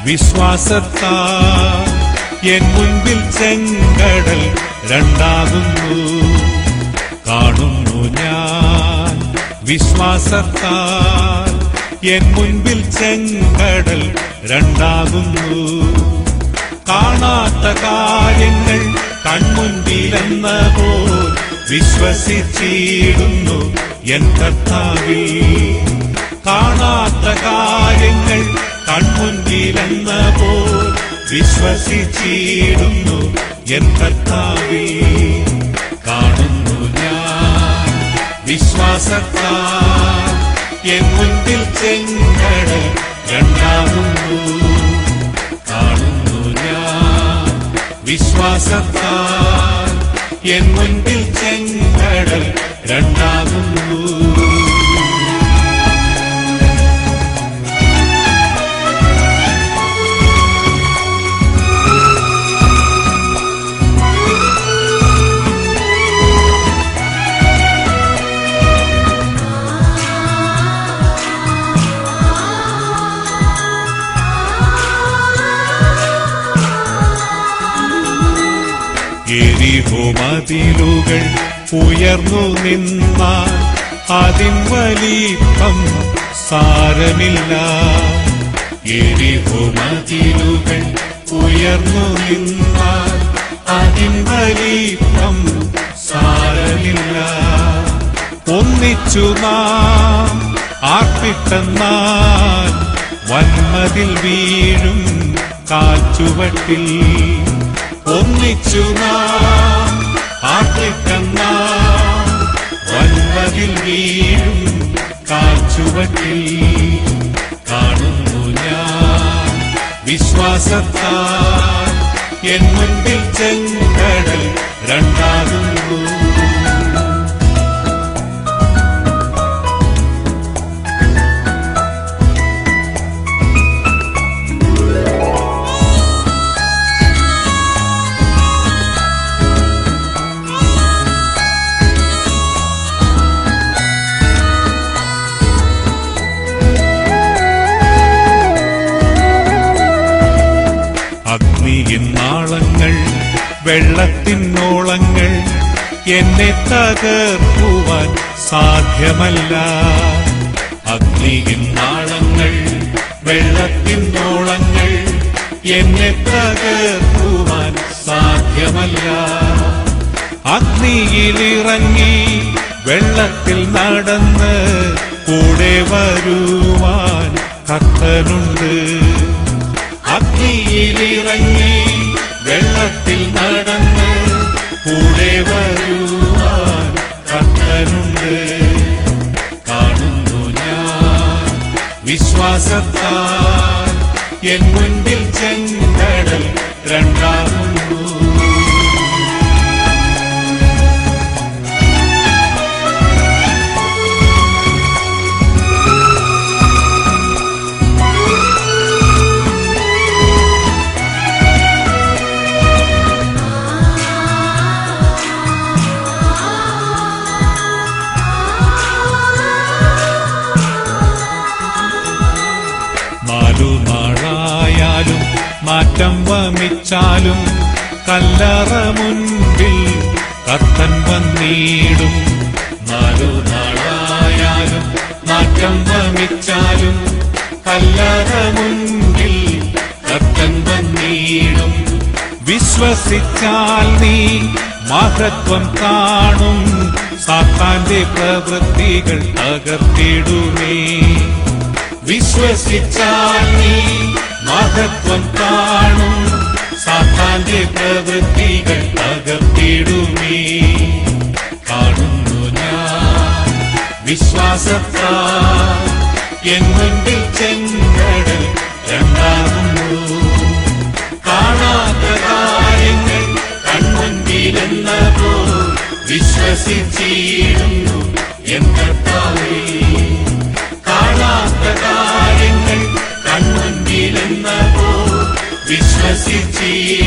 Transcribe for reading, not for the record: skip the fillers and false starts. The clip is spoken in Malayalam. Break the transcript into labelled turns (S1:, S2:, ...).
S1: വിശ്വാസത്താൽ എൻ മുൻപിൽ ചെങ്കടൽ രണ്ടാകുന്നു. കാണുന്നു ഞാൻ വിശ്വാസത്താൽ എൻ മുൻപിൽ ചെങ്കടൽ രണ്ടാകുന്നു. കാണാത്ത കാര്യങ്ങൾ കൺമുൻപിലെന്ന പോൽ വിശ്വസിച്ചിടുന്നു എൻ കർത്താവിൽ. കാണാത്ത കാര്യങ്ങൾ കൺമുൻപിലെന്ന പോൽ വിശ്വസിച്ചിടുന്നു എൻ കർത്താവിൽ. കാണുന്നു ഞാൻ വിശ്വാസത്താൽ എൻ മുൻപിൽ ചെങ്കടൽ രണ്ടാകുന്നു. കാണുന്നു ഞാൻ വിശ്വാസത്താൽ എൻ മുൻപിൽ ചെങ്കടൽ രണ്ടാകുന്നു. എരിഹോ മതിലുകൾ ഉയർന്നു നിന്നാൽ അതിൻ വലിപ്പം സാരമില്ല. എരിഹോ മതിലുകൾ ഉയർന്നു നിന്നാൽ അതിൻ വലിപ്പം സാരമില്ല. ഒന്നിച്ചു നാം ആർപ്പിട്ടെന്നാൽ വന്മതിൽ വീഴും കാൽച്ചുവട്ടിൽ. ഒന്നിച്ചു നാം ആർപ്പിട്ടെന്നാൽ വന്മതിൽ വീഴും കാൽച്ചുവട്ടിൽ. കാണുന്നു ഞാൻ വിശ്വാസത്താൽ എൻ മുൻപിൽ ചെങ്കടൽ രണ്ടാകുന്നു. അഗ്നിയിന്നാളങ്ങൾ വെള്ളത്തിനോളങ്ങൾ എന്നെ തകർക്കുവാൻ സാധ്യമല്ല. അഗ്നിയിന്നാളങ്ങൾ വെള്ളത്തിനോളങ്ങൾ എന്നെ തകർക്കുവാൻ സാധ്യമല്ല. അഗ്നിയിലിറങ്ങി വെള്ളത്തിൽ നടന്ന് കൂടെ വരുവാൻ കർത്തനുണ്ട്. അഗ്നിയിലിറങ്ങി വെള്ളത്തിൽ നടന്ന് കൂടെ വരുവാൻ കർത്തനുണ്ട്. കാണുന്നു ഞാൻ വിശ്വാസത്താൽ എൻ മുൻപിൽ ചെങ്കടൽ രണ്ടാകുന്നു. നാളായാലും മാറ്റം വമിച്ചാലും കല്ലറ മുൻപിൽ കർത്തൻ വന്നിടും. നാളായാലും മാറ്റം വമിച്ചാലും കല്ലറ മുൻപിൽ കർത്തൻ വന്നിടും. വിശ്വസിച്ചാൽ നീ മഹത്വം കാണും. സാത്താന്റെ പ്രവൃത്തികൾ തകർത്തിടുമേ. വിശ്വസിച്ചാൽ നീ മഹത്വം കാണും. സാത്താന്റെ പ്രവൃത്തികൾ തകർത്തിടുമേ. കാണുന്നു ഞാൻ വിശ്വാസത്താൽ എൻ മുൻപിൽ ചെങ്കടൽ രണ്ടാകുന്നു. കാണാത്ത കാര്യങ്ങൾ കൺമുൻപിലെന്ന പോൽ വിശ്വസിച്ചിടുന്നു എൻ കർത്താവേ. കാണാത്ത കാര്യങ്ങൾ കൺമുൻപിലെന്ന പോൽ വിശ്വസിച്ചിടുന്നു